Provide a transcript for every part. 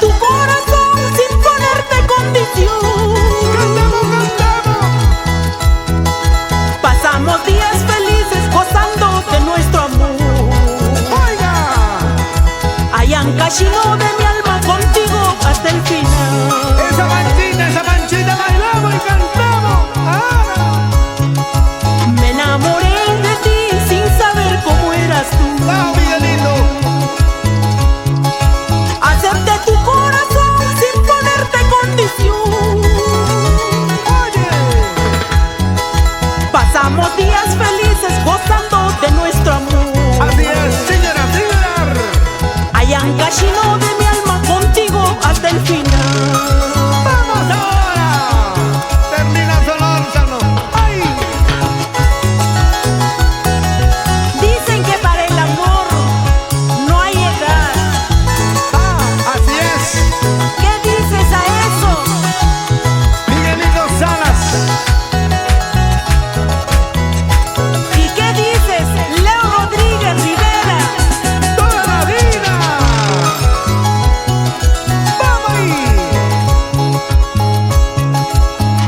tu corazón sin ponerte condición. Cantamos, cantamos. Pasamos días felices gozando de nuestro amor. Oiga, Allá en Cachino de mi alma contigo hasta el final. esa manchita bailamos y cantamos. Ahora, Me enamoré de ti sin saber cómo eras tú. vamos, Miguelito. Acepté tu corazón sin ponerte condición. Oye, Pasamos días felices gozando de nuestro amor. así es, señora, señor. Allá en Cachino de mi alma contigo hasta el final. Vamos ahora. Termina Solórzano. Ay, Dicen que para el amor no hay edad. así es. ¿Qué dices a eso? Miguelito Salas. ¿Y qué dices, Leo Rodríguez Rivera? Toda la vida. Vamos ahí.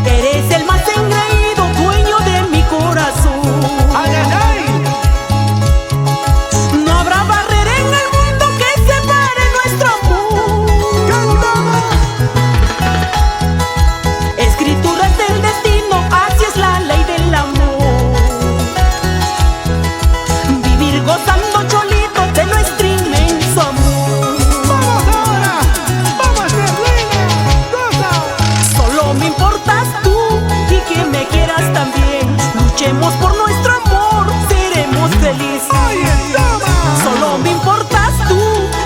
Eres el más engreído dueño de mi corazón. Ay, ay, ay. No habrá barrera en el mundo que separe nuestro amor. Cantamos. Escrituras del destino, así es la ley del amor. Vivir gozando cholito de nuestro inmenso amor. Vamos ahora. Vamos, Merlina. Goza. Solo me importas tú y que me quieras también. Luchemos por nuestro amor, seremos felices. Ahí estamos. Solo me importas tú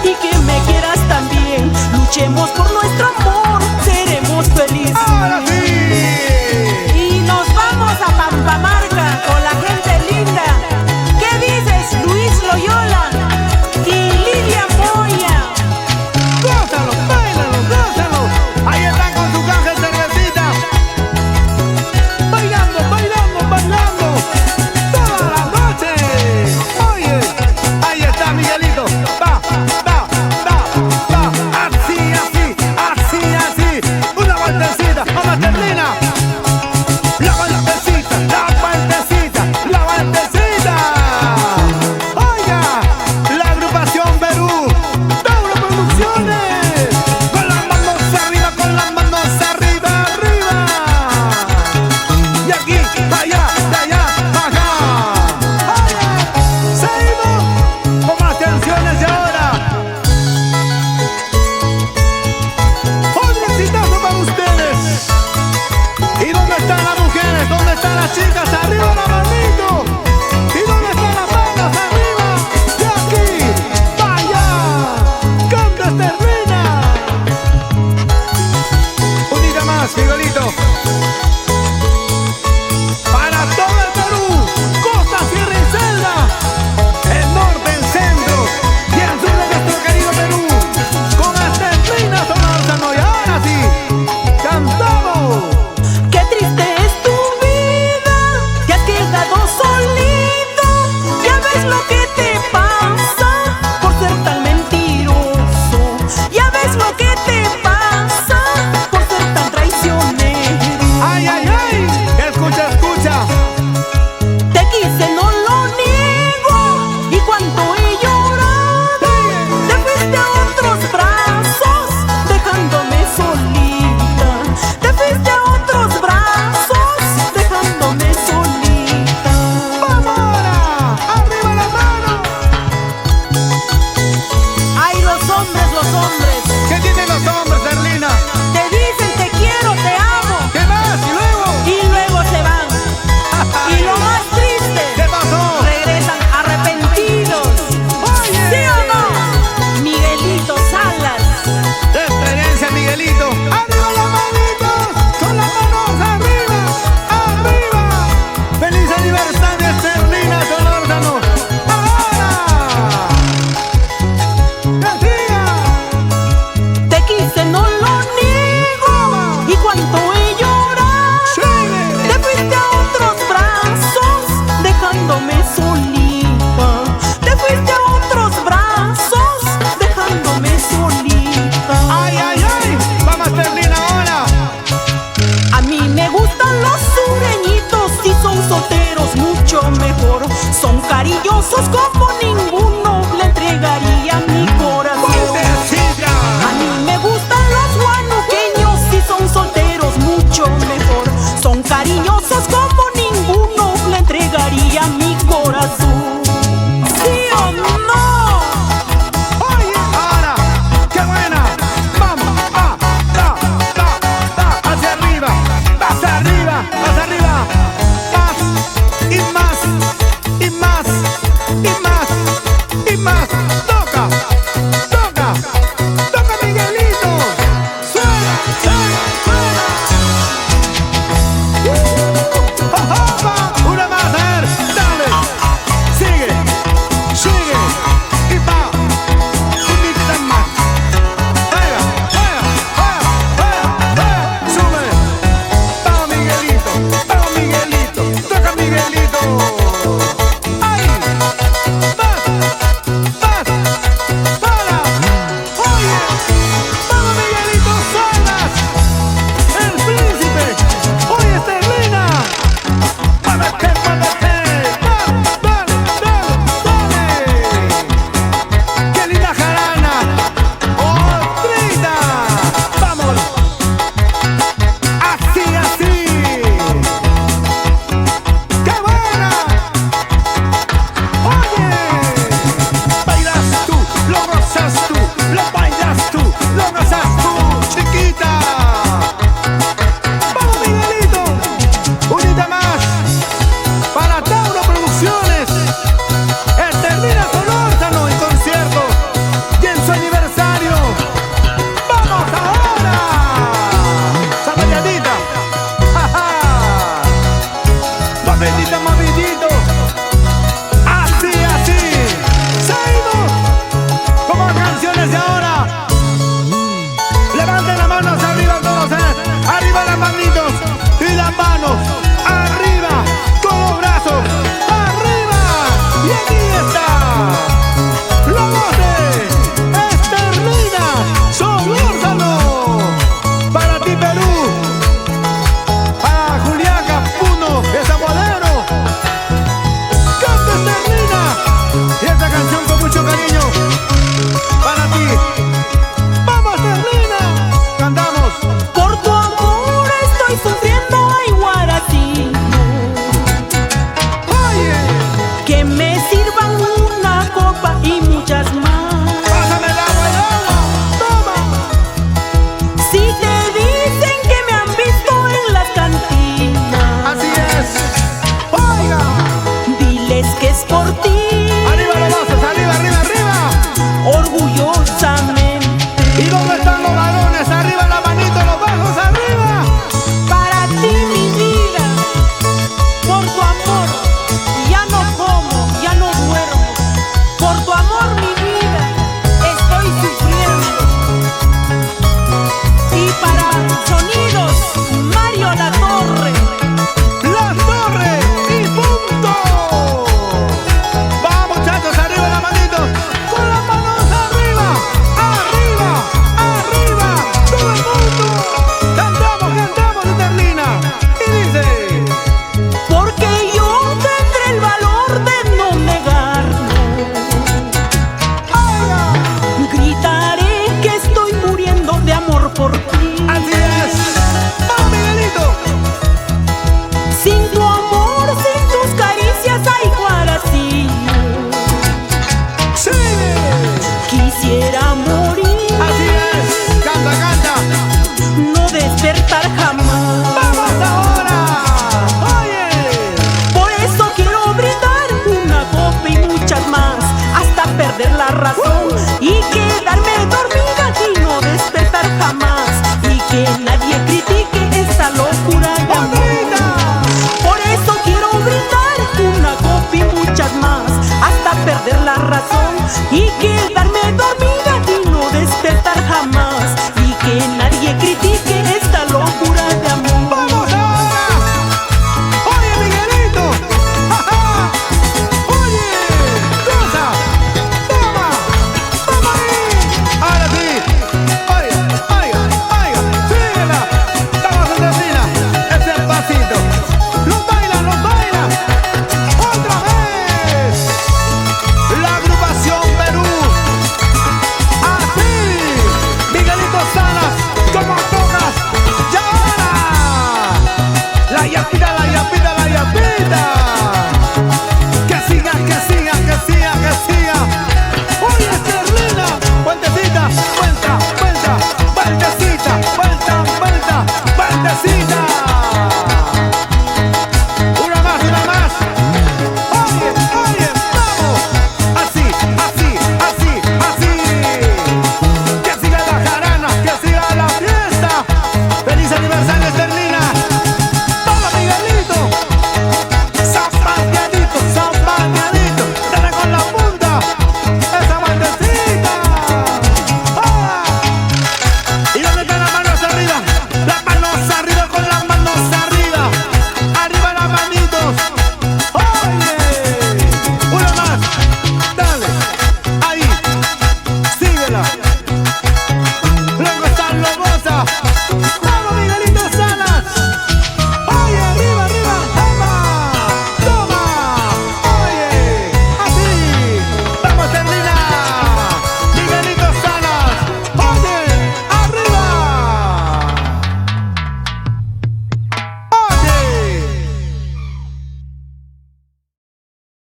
y que me quieras también. Luchemos por nuestro amor, seremos felices. Ahora sí. Y nos vamos a Pampamarca con la gente linda. ¿Qué dices, Luis Loyola y Lidia Moya? Gózalo, bailalo, gózalo. Ahí están con su caja de cervecita. Bailando, bailando, bailando. Toda la noche. Oye, ahí está Miguelito. Va, va, va, va. Así, así, así, así. Una vueltecita, vamos, Terlina. La vueltecita, la vueltecita, la vueltecita. Oiga, la agrupación Perú, Tauro Producciones. Con las manos arriba, con las manos arriba, arriba. Y aquí, de allá, acá. Oye, seguimos con más canciones y ahora. Otro exitazo para ustedes. ¿Y dónde están las mujeres? ¿Dónde están las chicas? ¡Arriba la manito! ¿Y dónde están las manos? ¡Arriba! ¡Y aquí! ¡Vaya! ¡Canta Terrena! Unida más, Miguelito. Para todo el Perú, costa, sierra y selva, el norte, el centro y el sur de nuestro querido Perú, con hasta Terrena Solórzano. Y ahora sí, cantamos. Qué triste es tu vida cariñosos como ninguno le entregaría mi corazón. A mí me gustan los guanuqueños, si son solteros mucho mejor. Son cariñosos como ninguno le entregaría mi corazón. ¿Sí o no? Oye, ahora, qué buena. Vamos, hacia arriba, hacia arriba, hacia arriba. Más y más y más y más y más. Toca, toca, toca, Miguelito. Suena, suena, suena. Una más, a ver, dale. Sigue, sigue y va. Un poquito más. Venga, sube. Vamos, Miguelito, vamos, Miguelito. Toca, Miguelito. Ahí. Más, para. Oye, vamos, Miguelito Salas. El príncipe. Oye, Terlina. Muévete, muévete. Dale, dale, dale. ¡Qué linda jarana! ¡Otrita! ¡Vamos! ¡Así, así! ¡Qué buena! ¡Oye! Bailas tú, lo gozas tú, lo bailas tú, lo gozas tú, chiquita. ¡Vamos, Miguelito! Unita más para Tauro Producciones. Termina con órgano en concierto y en su aniversario. ¡Vamos ahora! ¡Zapalladita! ¡Ja, ja! ¡Movidito, movidito! ¡Así, así! ¡Seguimos! Como canciones de ahora. Levanten las manos arriba todos, ¡arriba las manos!